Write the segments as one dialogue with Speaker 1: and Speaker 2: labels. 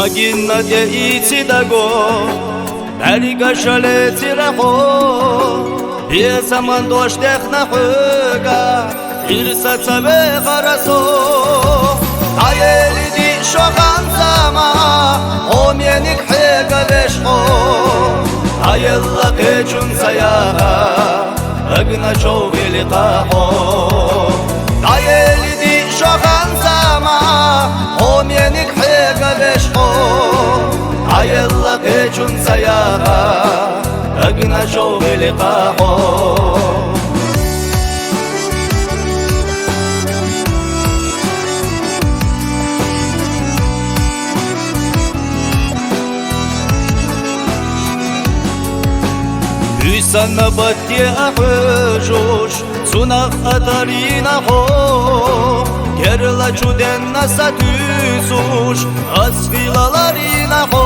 Speaker 1: Magina de itidago Dariga shale tiraho Biesa mandosh techna huga Irsa tsabe kharaso Ayeli di shogan zama Omyenik hega beshko Ayella kechun sayaha Agna chovi liqaho Ayeli di shogan zama Omyenik hega beshko Ayella kechun sayaha Agna chovi liqaho Sana batye ahjosh sunakh atarina ho Kerla chuden nasatusush asfilalarina ho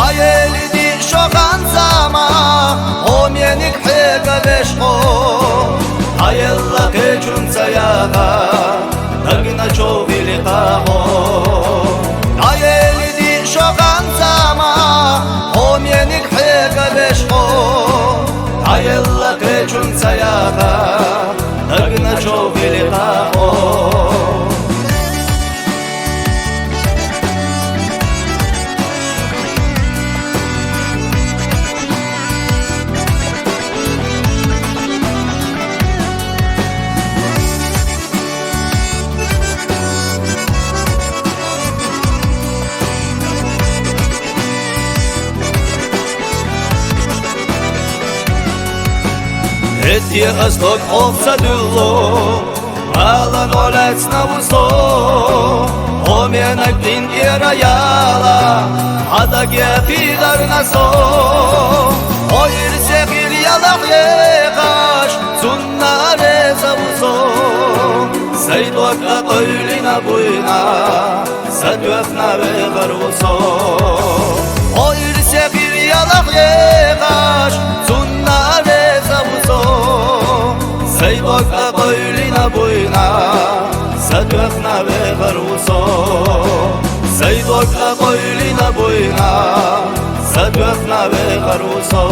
Speaker 1: Ayeli di shogan zama omyenik hega beshho Ayella kechun sayaga agna chovi liqaho Ayeli di shogan zama omyenik hega beshho Ayella kechun sayaga agna chovi liqaho Eti astok ofsadullo Alan olec na uso Omienak din irayala Adagia pidar naso Oir sekir yalak yekash Sunna reza uso Saydok aqoylina buyna Sadwefna vegar uso Oir sekir yalak yekash Sunna reza uso Saydok aqoylina buyna Sadwefna vegar uso Saydok aqoylina buyna Sadwefna vegar uso